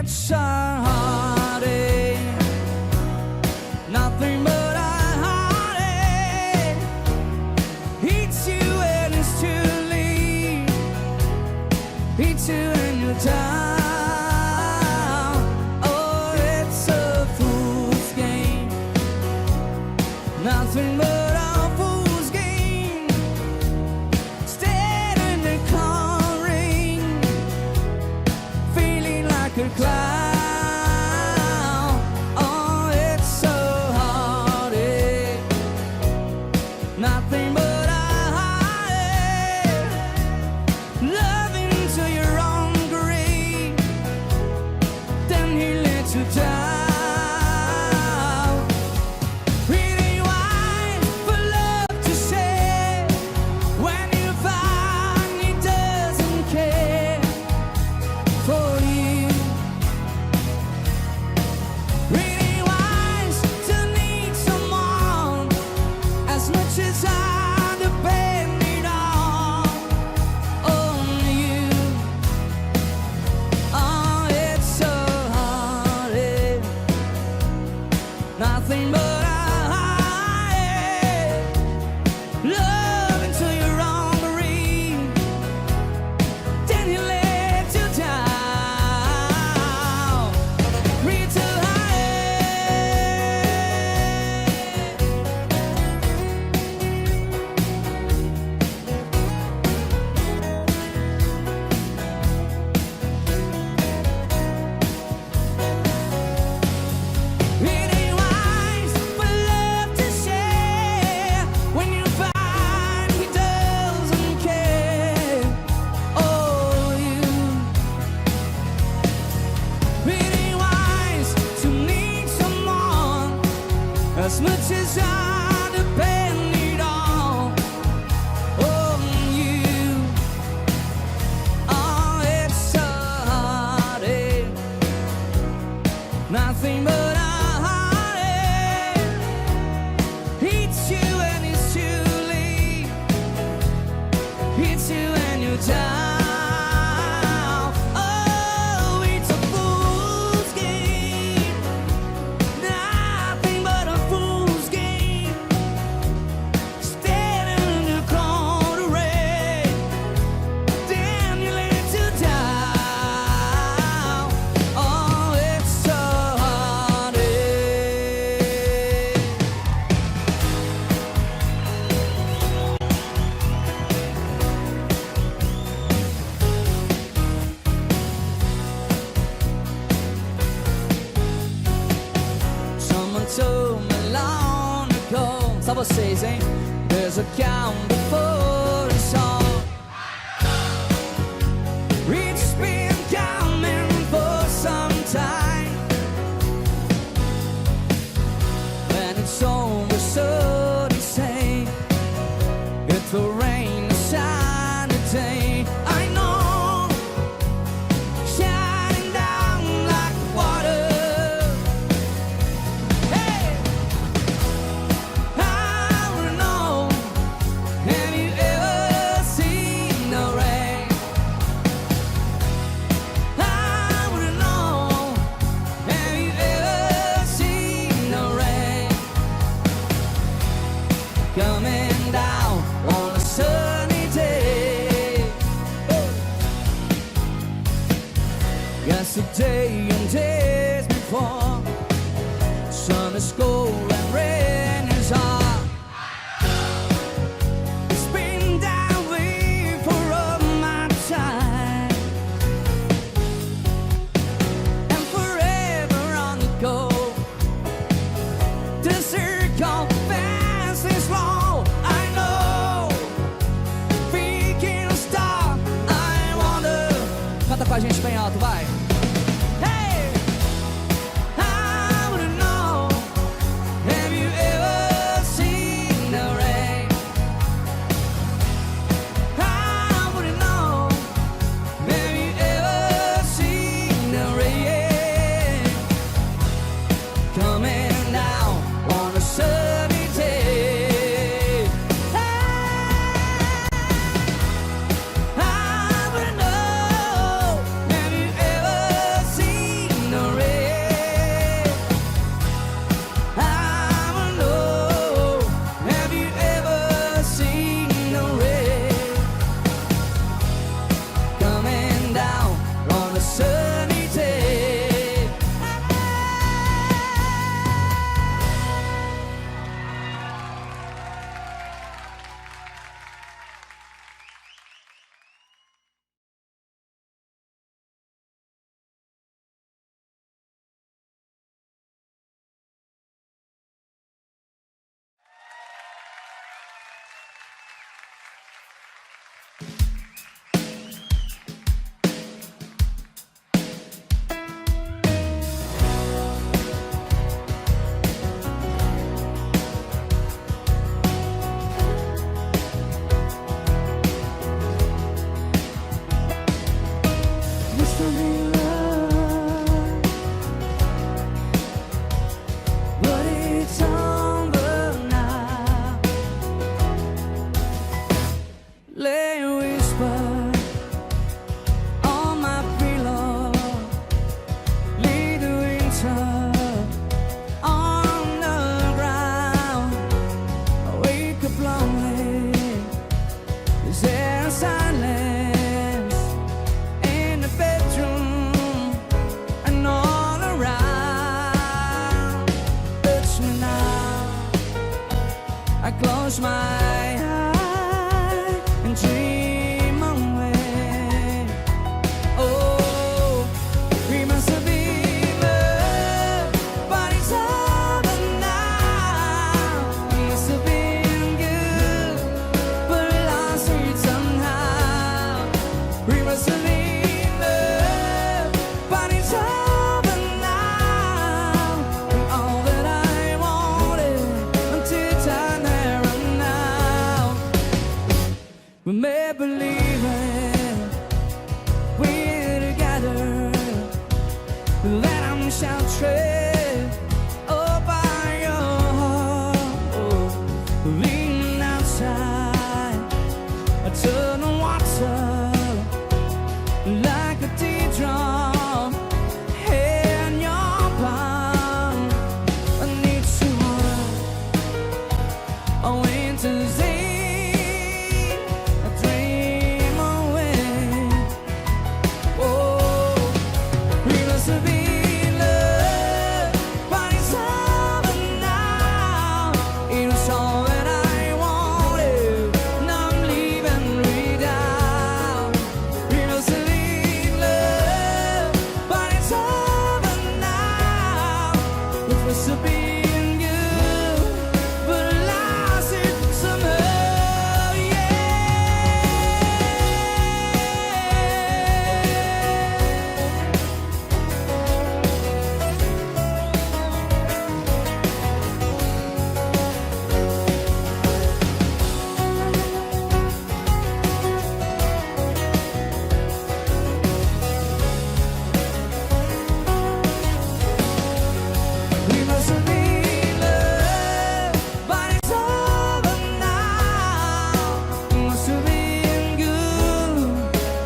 it's a heartache, nothing but a heartache. Hits you when it's too late, hits you when you're down. Oh, it's a fool's game, nothing but a fool's game. Stand in the car ring, feeling like a clown. Oh, it's so heartache, nothing but a heartache. Loving till you're hungry, then he lets you down. Really wise for love to say when you find he doesn't care for you. Really wise to need someone as much as I depend it all on you. Oh, it's so heartache, nothing but a heartache. Love until you're hungry, then he lets you down. Read too really wise for love to share when you find he doesn't care. Oh, you really wise to need someone as much as I depend it all on you. Oh, it's so heartache, nothing but a heartache. Hits you when it's too late, hits you when you're down. Oh, it's a fool's game, nothing but a fool's game. Standing in the cold rain, then you let you down. Oh, it's so heartache. Someone told me long ago, só vocês, hein? There's a count before us all. It's been coming for some time, when it's over, so they say it will rain a sunny day. I know, shining down like water. Hey, I wanna know, have you ever seen the rain? I wanna know, have you ever seen the rain coming down on a sunny day? Yesterday and days before, sun is cold and rain is hot. It's been that way for all my time, and forever on the go. The circle fast and slow, I know. We can stop, I wonder. Canta com a gente bem alto, vai. Hey, I wanna know, close my eyes and dream away. Oh, we must have been love, but it's over now. We must have been good, but we lost it somehow. We must have been love, but it's over now. And all that I wanted until time had run out. We may believe it, we're together. Let them shall tread by your heart. Leaning outside, I turn the water like a teardrop in your palm. I need some water, a winter's day, I dream away. Oh, we must have been love, but it's over now. It was all that I wanted, now I'm leaving without. We must have been love, but it's over now. It must have been good, but I lost it somehow, yeah. We must have been love, but it's over now. We must have been good,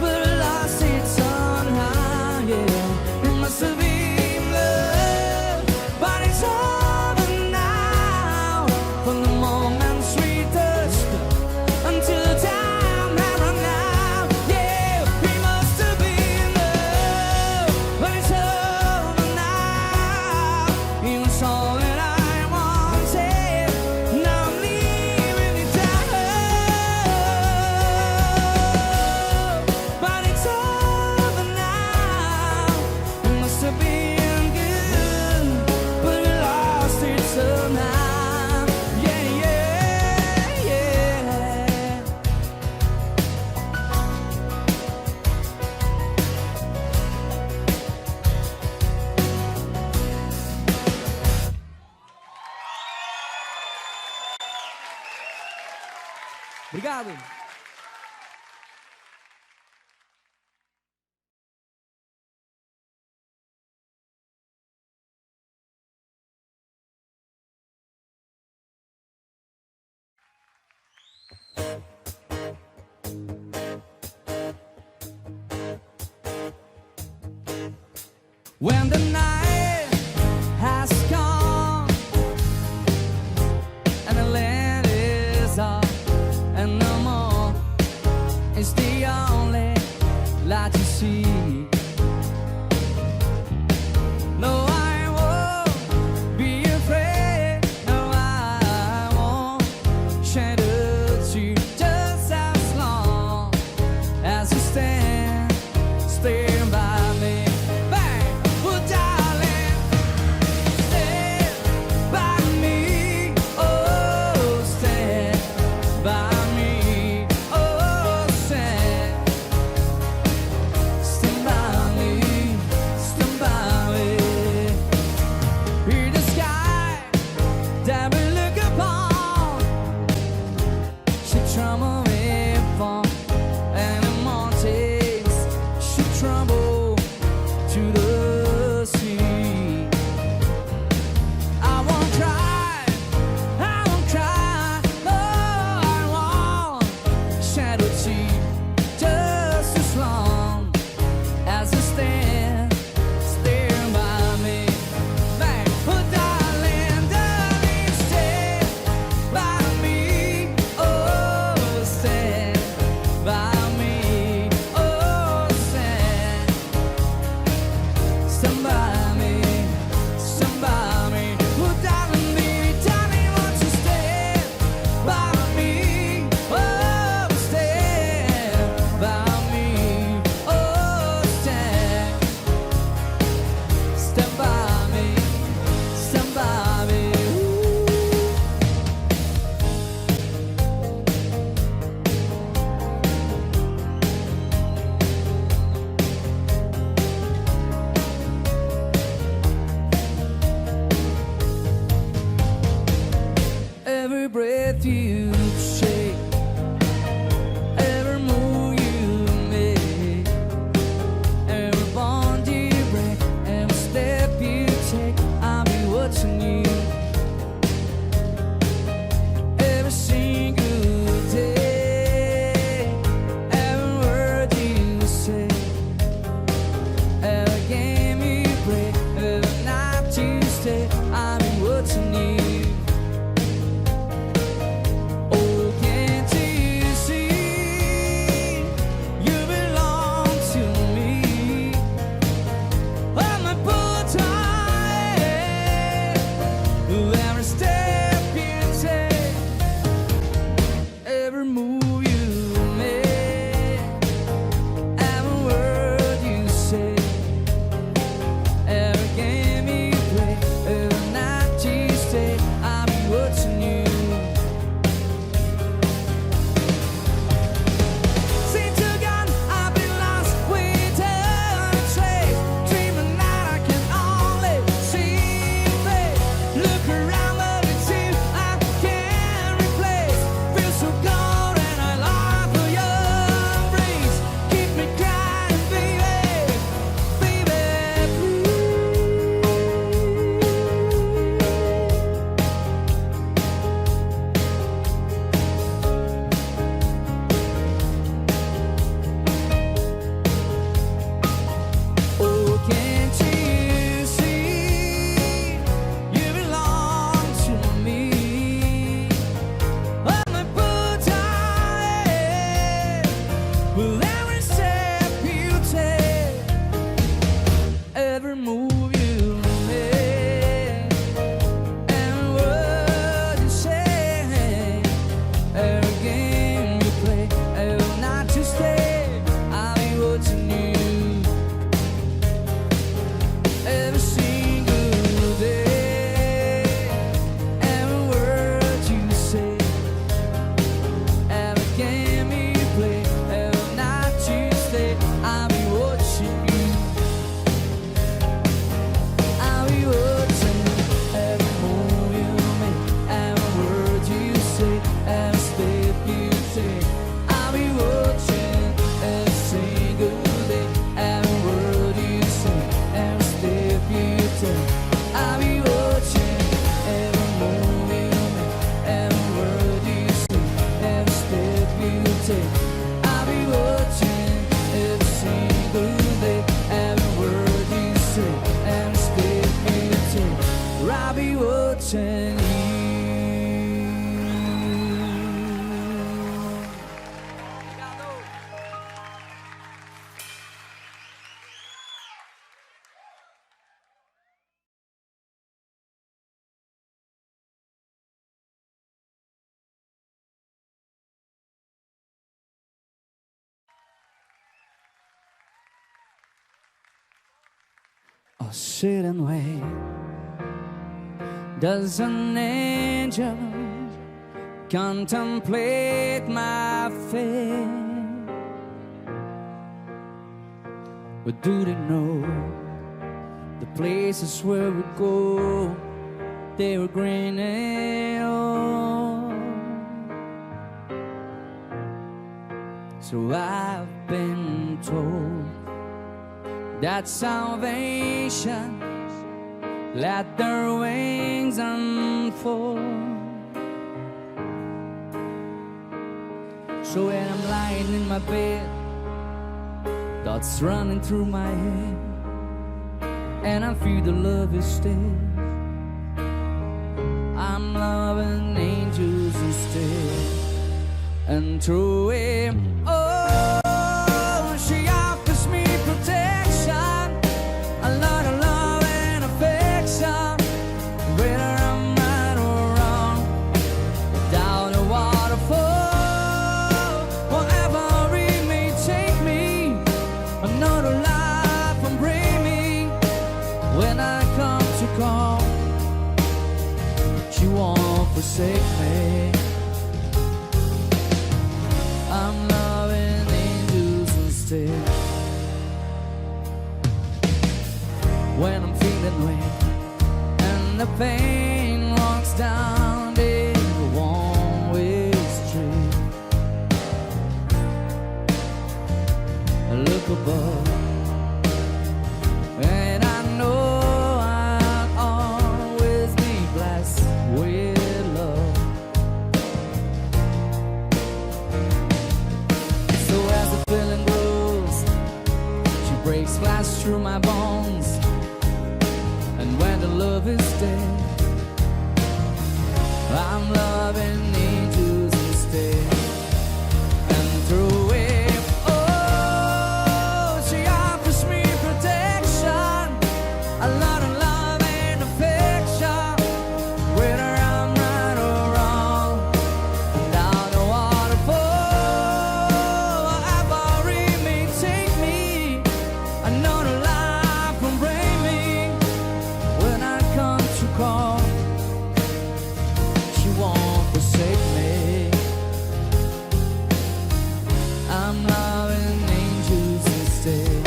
but I lost it somehow, yeah. We must have been love, but it's over now. From the moments we touched until the time had run out, yeah. We must have been love, but it's over now. It was all that I wanted, now I'm leaving it down. But it's over now. It must have been good, but we lost it somehow. Yeah, yeah, yeah. Obrigado. When the night has come and the land is up and no more is the only light you see. No, I won't be afraid. No, I won't shed a tear, just as long as you stand by me. Bang! Oh, darling, stand by me. Oh, stand by me. Oh, stand by me. Stand by me. Hear the sky that we look upon. refuge shake. Every move you make, every bond you break, every step you take, I'll be watching you. Every single day, every word you say, every game you play, every night you stay, I'll be watching you. Oh, can't you see you belong to me? I'm a portrait, every step you take, every move you make, every word you say, every game you play, every night you stay, I'll be watching you. Since you're gone, I've been lost without a trace. Dreaming that I can only see your face. Look around, but it's you I can't replace. Feel so cold and I long for your embrace. Keep me crying, baby, baby, oh, can't you see you belong to me? I'm a portrait, with every step you take, every move you make, every word you say, every game you play, every night you stay, I'll be watching you. Every single day, every word you say, every game you play, every night you stay, I'll be watching you. I'll be watching every move you make, every word you say, every step you take. I'll be watching every single day, every word you say, every step you take. I'll be watching every move you make, every word you say, every step you take. I'll be watching every single day, every word you say, every step you take. I'll be watching you. I'll sit and wait. Does an angel contemplate my fate? But do they know the places where we go, they were green and old? So I've been told that salvation let their wings unfold. So when I'm lying in my bed, thoughts running through my head, and I feel the love is still, I'm loving angels instead. And through it, oh, she offers me protection, a lot of love and affection. Whether I'm right or wrong, down the waterfall, wherever it may take me, another life will bring me. When I come to call, she won't forsake me. I'm loving angels instead. When I'm feeling weak and the pain walks down, they won't heartaches flash through my bones. And when the love is dead, I'm loving angels instead. And through it, oh, she offers me protection, a lot of love and affection, whether I'm right or wrong. Down the waterfall, wherever it may take me, another life will bring me. When I come to call, she won't forsake me. I'm loving angels instead.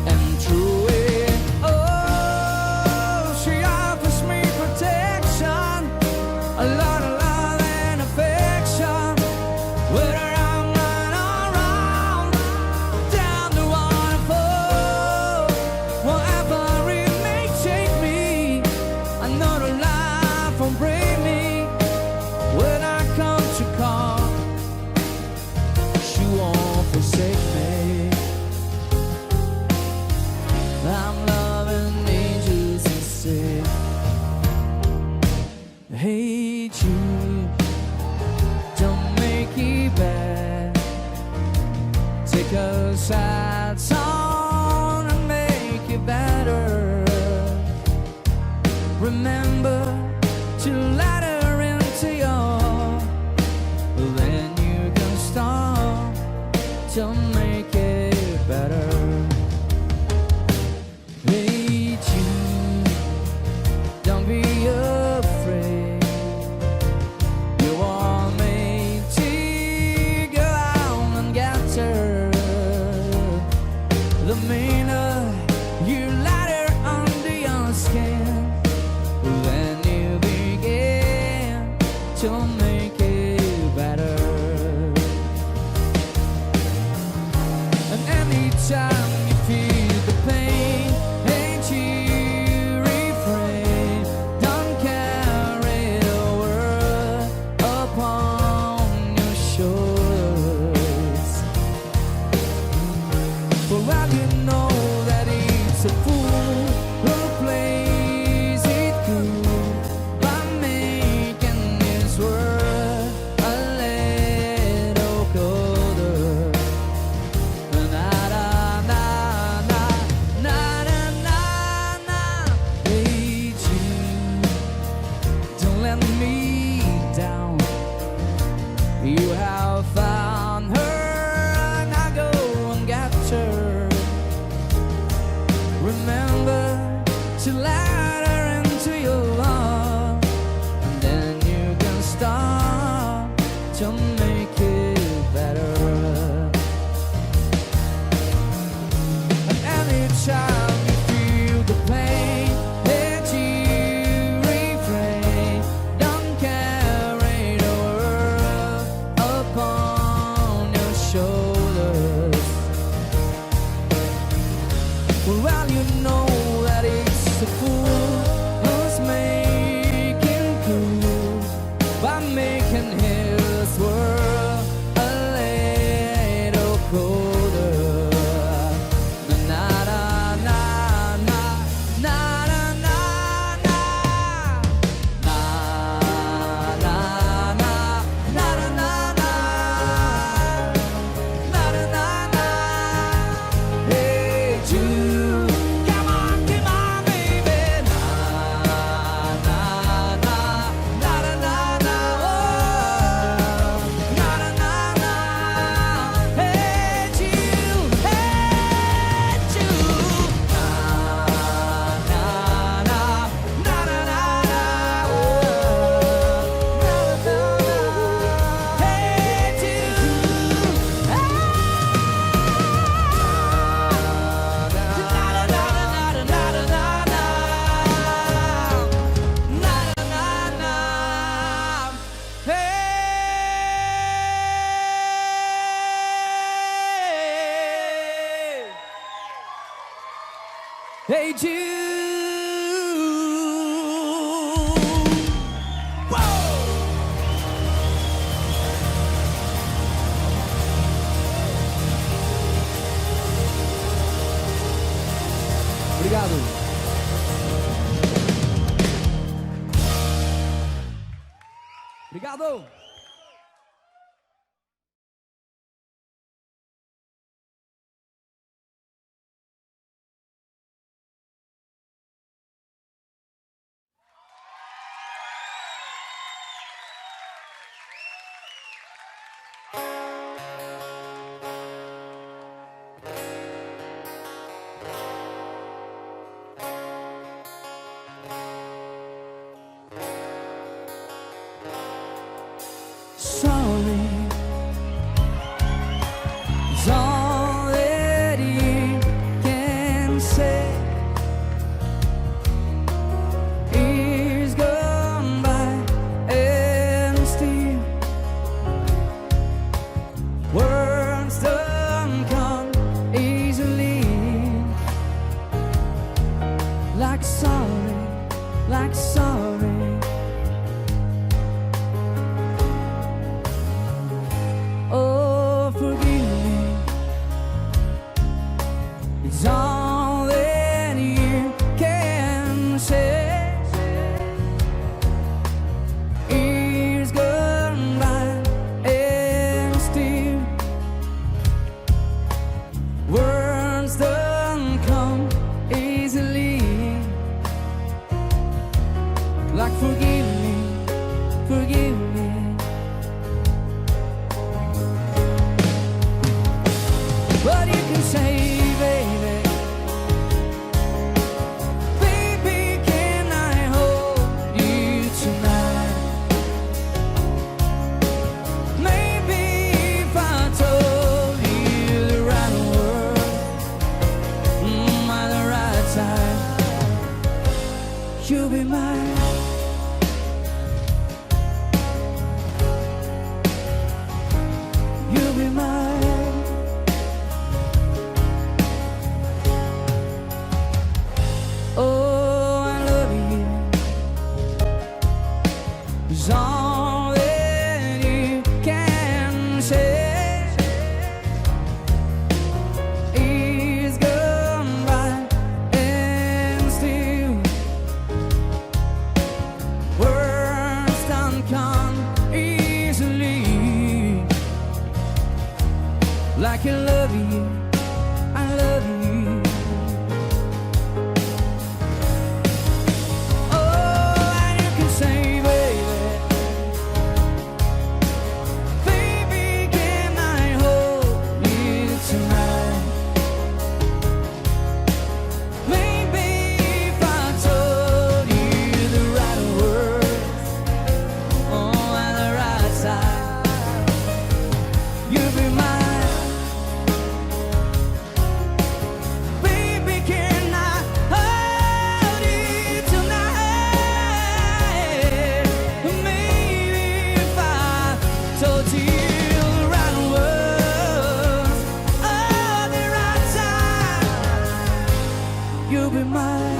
And through it, oh, she offers me protection, a lot of love and affection, whether I'm right or wrong. Down the waterfall, wherever it may take me, another life will bring me. When I come to call, she won't forsake me. I'm loving angels instead. Hey Jude, don't make it bad. Take a sad song and make it better. Remember to let her into your, then you can start to make it better. Hey Jude, don't be afraid. You want me to go out and get her. The minute you let her under your skin, then you begin to make it better. And anytime you feel the pain, ain't you refrain? Don't carry the world upon your shoulders. For well you know that it's a fool who plays it cool by making his world a little colder. Na na na na na na na na. Hey Jude, don't let me down. You have found her, now go and get her. Remember to let her into your love, and then you can start to make it better. And anytime you feel the pain, that you refrain. Don't carry the world upon your shoulders. Well, you know that it's a fool need you. Whoa! Obrigado. Obrigado. Sorry is all that you can say. Years gone by and still words don't come easily. Like sorry, like sorry. Oh, forgive me. It's all that you can say. Years gone by and still words don't come easily. Like forgive me, forgive me. What you can say, baby, baby, can I hold you tonight? Maybe if I told you the right words at the right time, you'll be mine. You'll be mine. Oh, I love you. It's all that you can say. Years gone by and still words don't come easily. Like I love you, I love you. You'll be mine. Baby, can I hold you tonight? Maybe if I told you the right words at the right time, you'll be mine.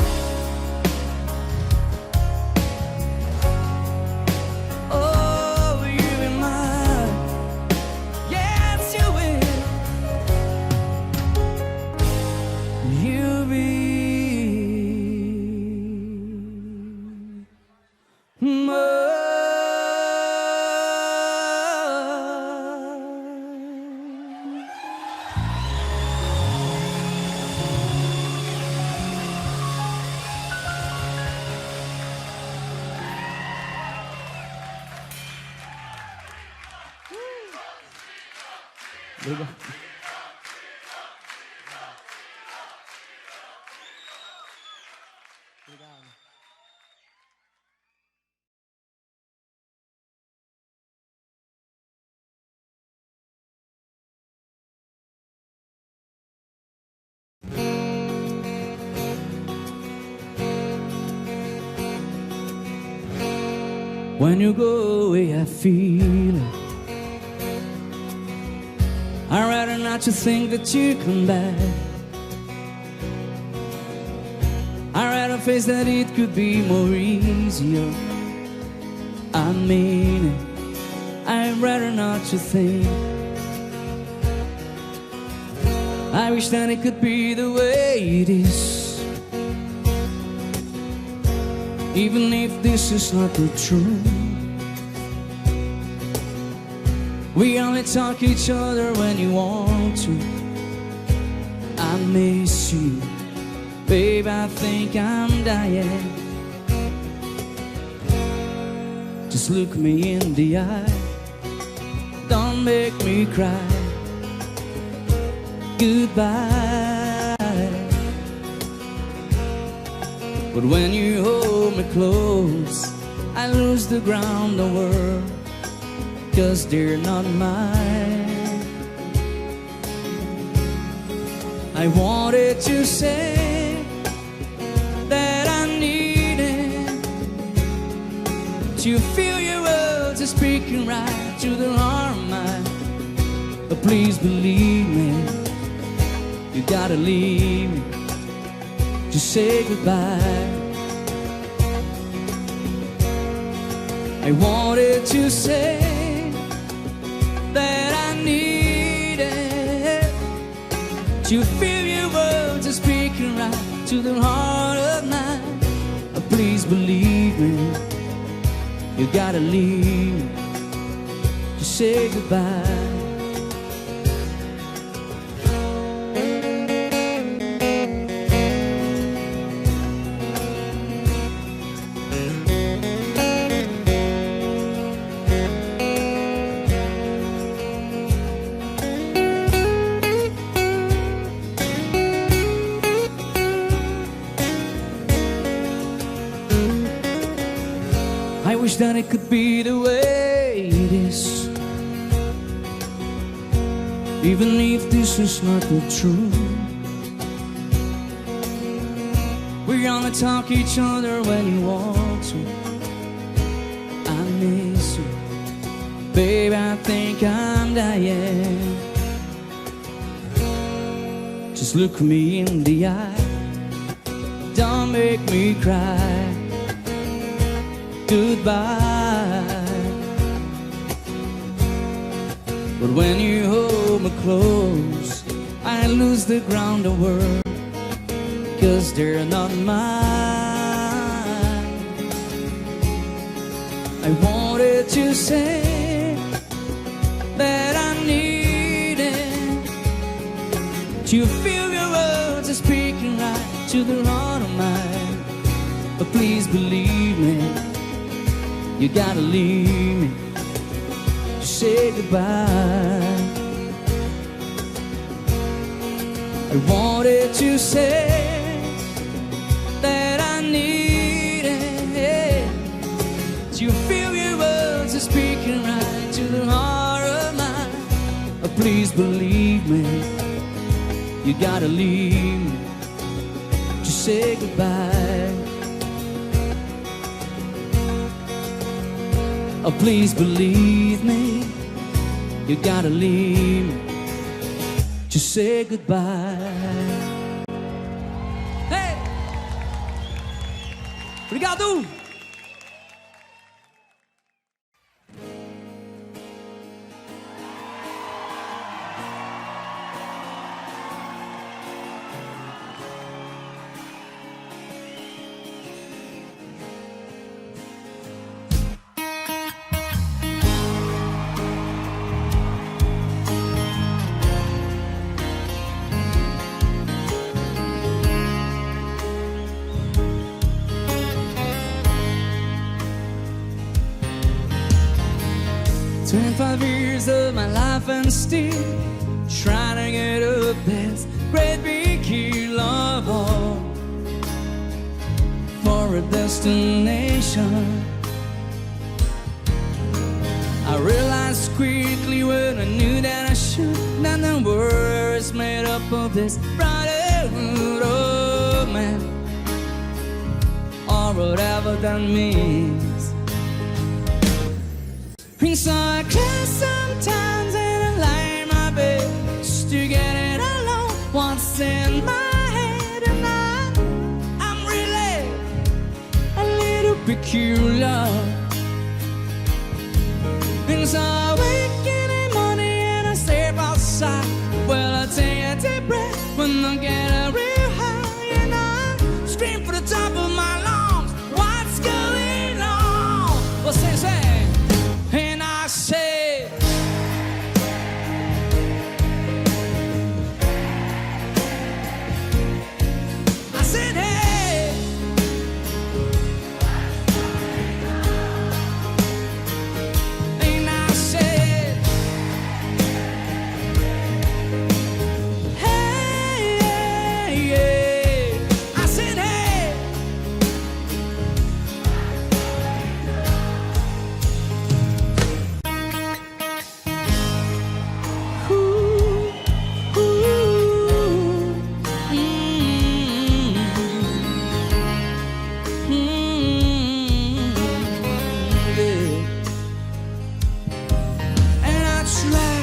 Oh, you'll be mine. Yes, you will. You'll be mine. Obrigado. When you go away, I feel it. I'd rather not to think that you come back. I rather face that it could be more easier. I mean it, I'd rather not to think. I wish that it could be the way it is, even if this is not the truth. We only talk each other when you want to. I miss you, babe, I think I'm dying. Just look me in the eye, don't make me cry. Goodbye. But when you hold me close, I lose the ground, the world, 'cause they're not mine. I wanted to say that I needed to feel your words are speaking right to the heart of mine. But please believe me, you gotta leave me to say goodbye. I wanted to say that I needed to feel your words are speaking right to the heart of mine. Please believe me, you gotta leave me to say goodbye. I wish that it could be the way it is, even if this is not the truth. We only talk each other when you want to. I miss you, babe, I think I'm dying. Just look me in the eye, don't make me cry. Goodbye. But when you hold me close, I lose the ground, the world, 'cause they're not mine. I wanted to say that I needed to feel your words are speaking right to the heart of mine. But please believe me, you gotta leave me to say goodbye. I wanted to say that I needed to feel your words are speaking right to the heart of mine. Please believe me, you gotta leave me to say goodbye. Oh, please believe me, you gotta leave me to say goodbye. Hey! Obrigado! "25 years of my life and still trying to get up this great big hill of hope for a destination. I realized quickly when I knew that I should, that the world is made up of this brotherhood of man, or whatever that means. So I cry sometimes and I lie in my bed just to get it alone once in my head, and I'm realizing peculiar. And so I wake in the morning and I step outside. Well, I take a deep breath when I get a real high, and I scream for the top of my lungs, what's going on? Well, say, and I say, I said, hey, and I said, hey, hey, hey. I said, hey, ooh, ooh, yeah. And I try,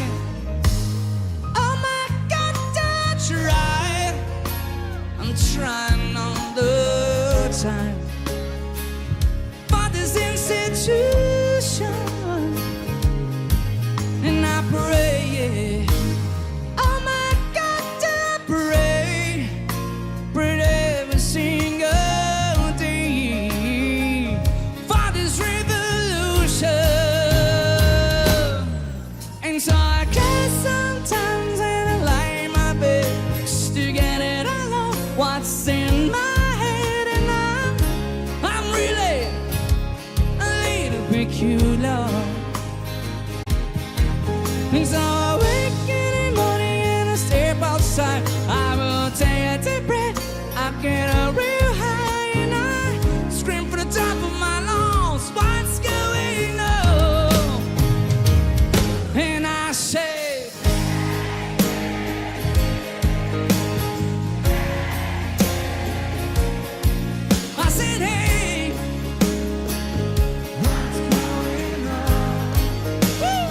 oh my God, I try. I'm trying all the time for this institution, and I pray, oh my God, I pray, pray every single day for this revolution. And so I cry sometimes and I lie in my bed just to get it all out what's in my head, and I'm really a little peculiar. And so I wake in the morning and I step outside. I will take a deep breath, I get a real high, and I scream for the top of my lungs, what's going on? And I say, I said, hey, what's going on? Woo!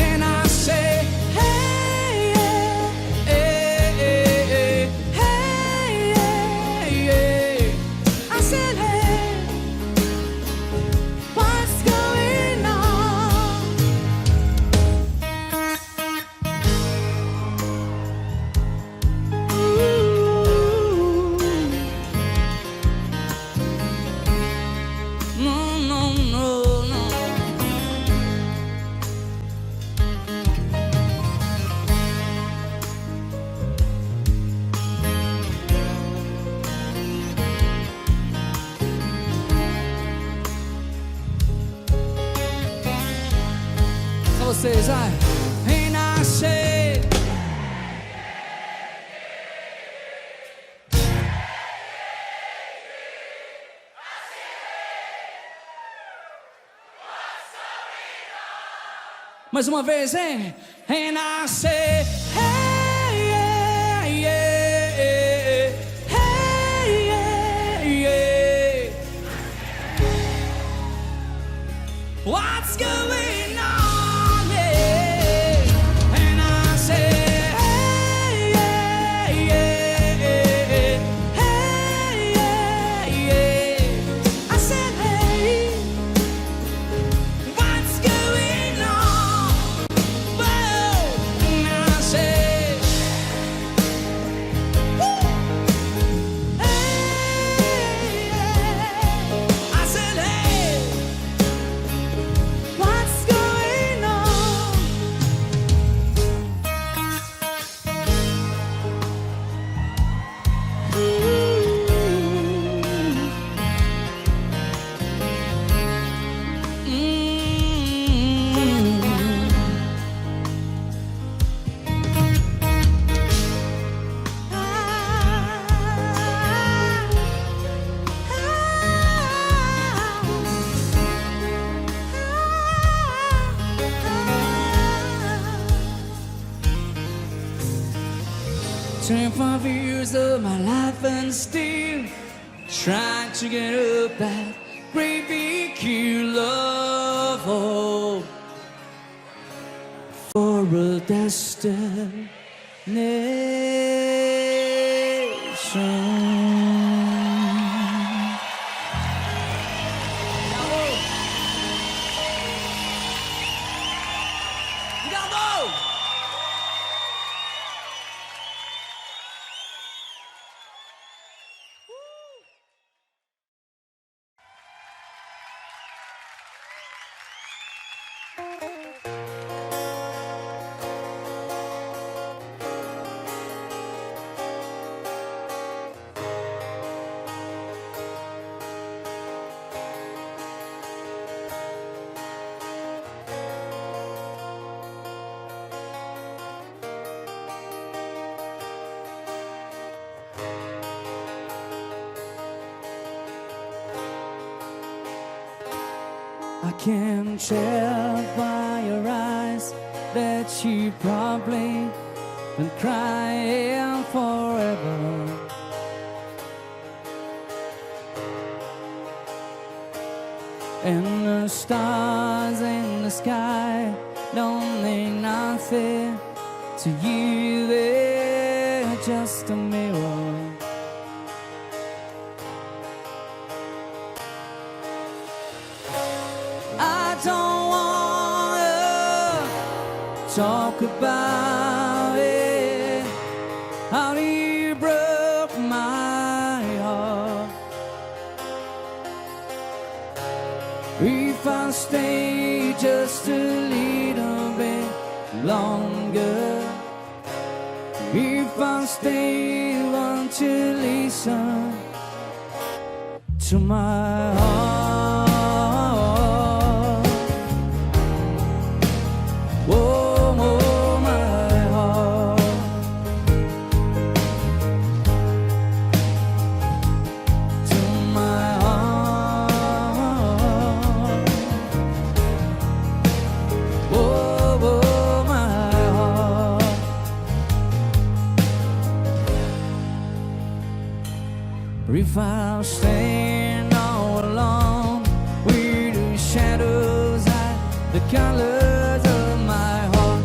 And I say, hey, hey, hey, hey, hey, hey. I said, hey, what's going on? Ooh. No, no, no, no. Pra vocês, vai. And I say, mais uma vez, hein? And I say, hey, yeah, yeah, hey, yeah, yeah. What's going on? Yeah. And I say, hey, yeah, yeah, hey, yeah, yeah. I said, hey, what's going on? Whoa. And I say, woo. Hey, yeah. I said, hey, what's going on? "25 years of my life and still trying to get up that great big hill of hope for a destination." I can tell by your eyes that you probably been crying forever. And the stars in the sky don't mean nothing to you, they're just a mirror. I don't wanna talk about it, how you broke my heart. If I stay just a little bit longer, if I stay, won't you listen to my heart? If I'm staying all alone with the shadows and the colors of my heart,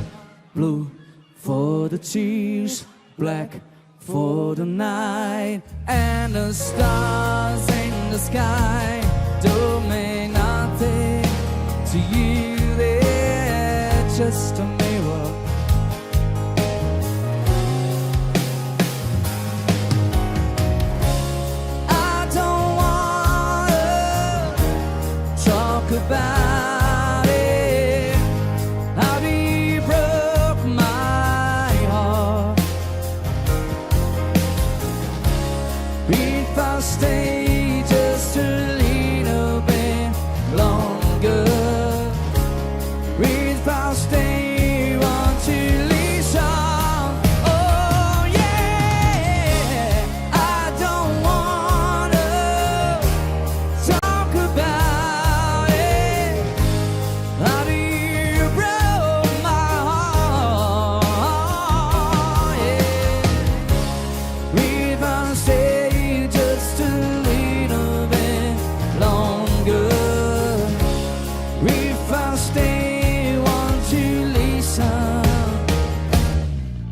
blue for the tears, black for the night, and the stars in the sky don't mean nothing to you, they're just a mirror. About it, how you broke my heart. If I stay just a little bit longer, if I stay, won't you listen? Oh yeah, I don't wanna talk about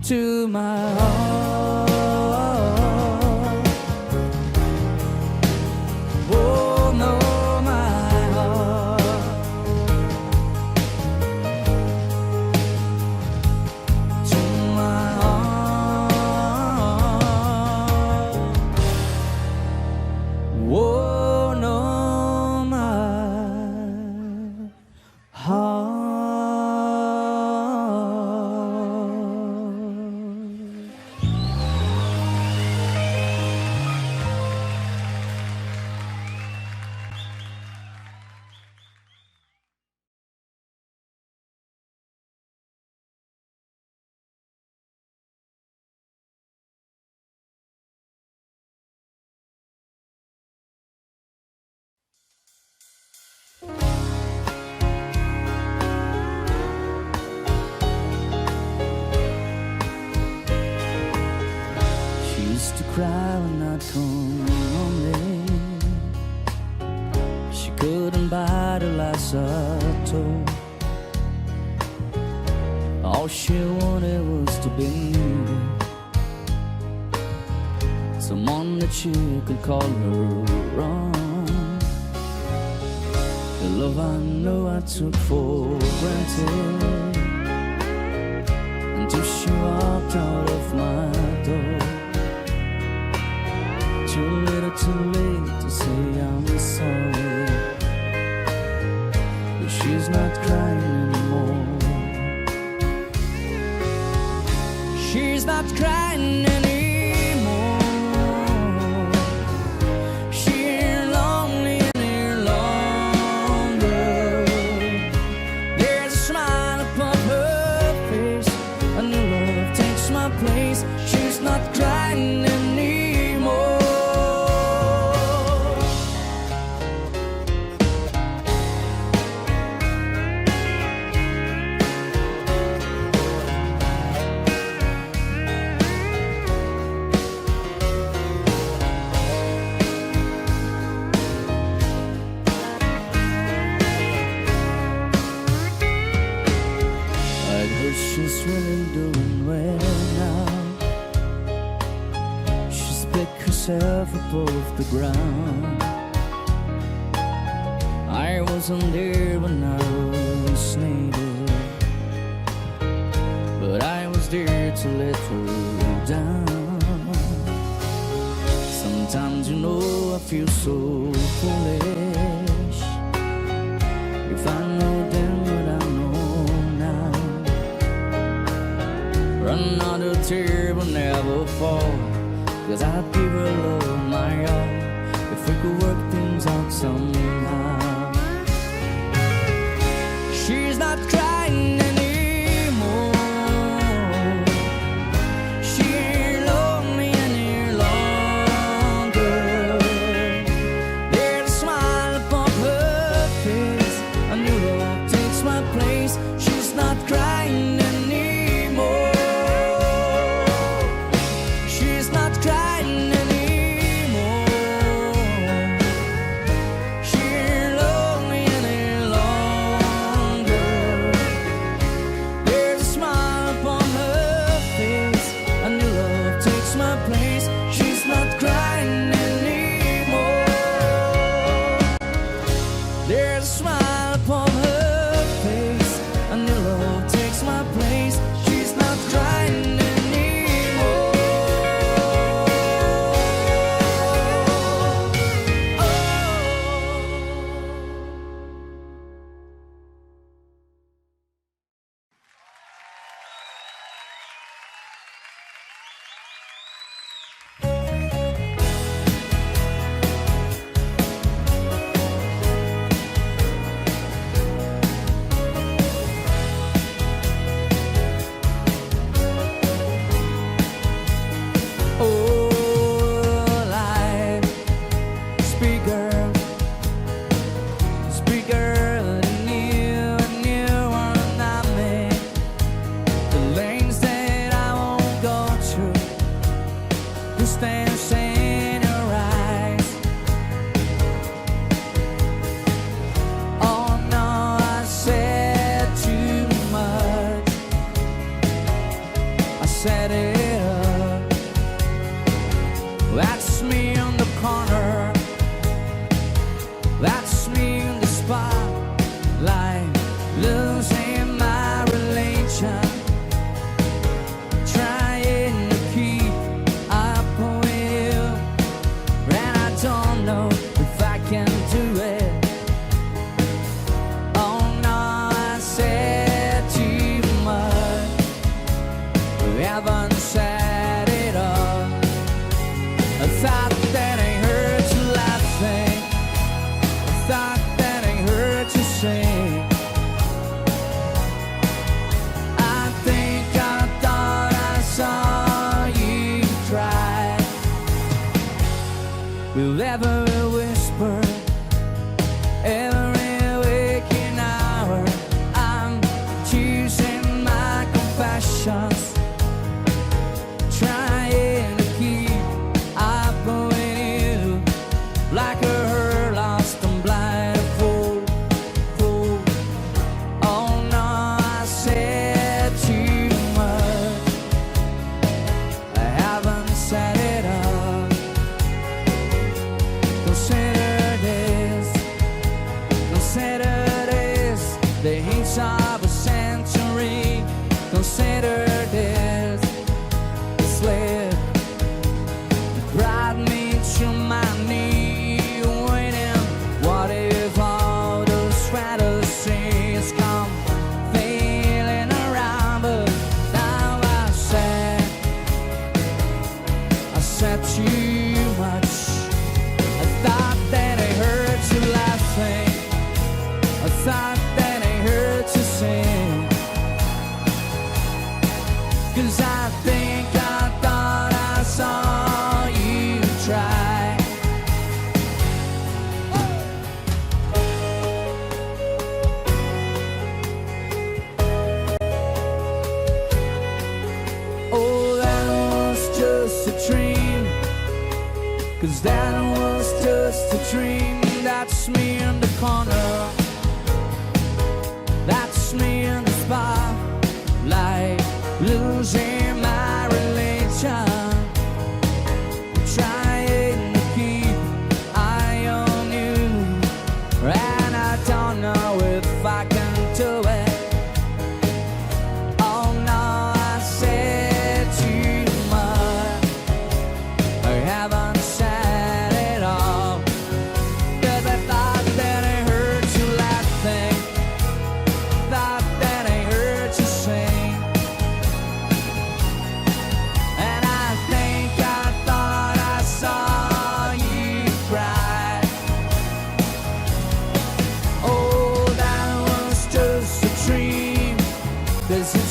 to my heart. Oh no, my heart. To my heart. Oh no, my heart. To cry when I'd come home late. She couldn't bite her last toe. All she wanted was to be near someone that she could call her own. The love I know I took for granted until she walked out of my door. Too little, too late to say I'm sorry, but she's not crying anymore. She's not crying anymore. She ain't lonely any longer. There's a smile upon her face, a new love takes my place. She's not crying anymore. off the ground. I wasn't there when I was needed, but I was there to let her down. Sometimes, you know, I feel so foolish. If I know then what I know now, another tear will never fall, 'cause I'd give her love my all if we could work things out somehow. She's not crying anymore. She ain't lonely any longer. There's a smile upon her face, a new love takes my place. She's not crying anymore. She's not crying anymore. She ain't lonely any longer. There's a smile upon her face, a new love takes my place. She's not crying anymore. There's a smile upon her face, a new love takes my place. She's not crying anymore. Set it up. That's me on the corner. That's me in the spotlight, losing my religion, trying to keep up with you, and I don't know if I can do it. Oh no, I said too much. We haven't set it up. I thought that ain't hurt to laughing. I thought that ain't hurt to sing. I think I thought I saw you cry with every whisper, every waking hour. I'm choosing my confessions, trying to keep up with you, like a hurt, lost and blind fool. Oh no, I said too much. I haven't set it up. Consider this the hints of a century. Consider this slip that brought me to my knee, waiting. What if all those fantasies come failing around? But now I said too much. I thought that I heard you laughing. I thought that I heard you sing. 'Cause I think I thought I saw you try. Oh, that was just a dream. 'Cause that was just a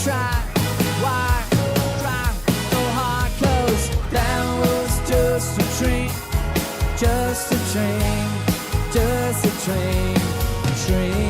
try. Why try so hard? 'Cause that was just a train, just a train, just a train, train.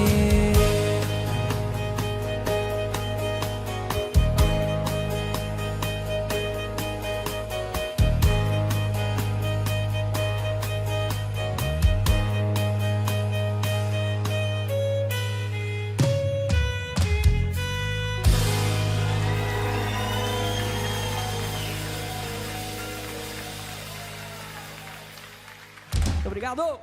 Obrigado!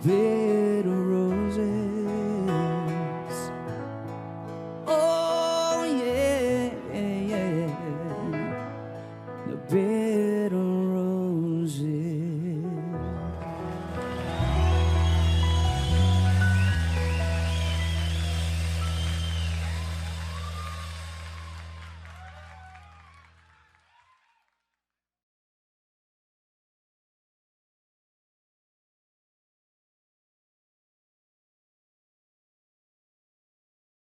bed of roses. Oh yeah, yeah, yeah. The bed of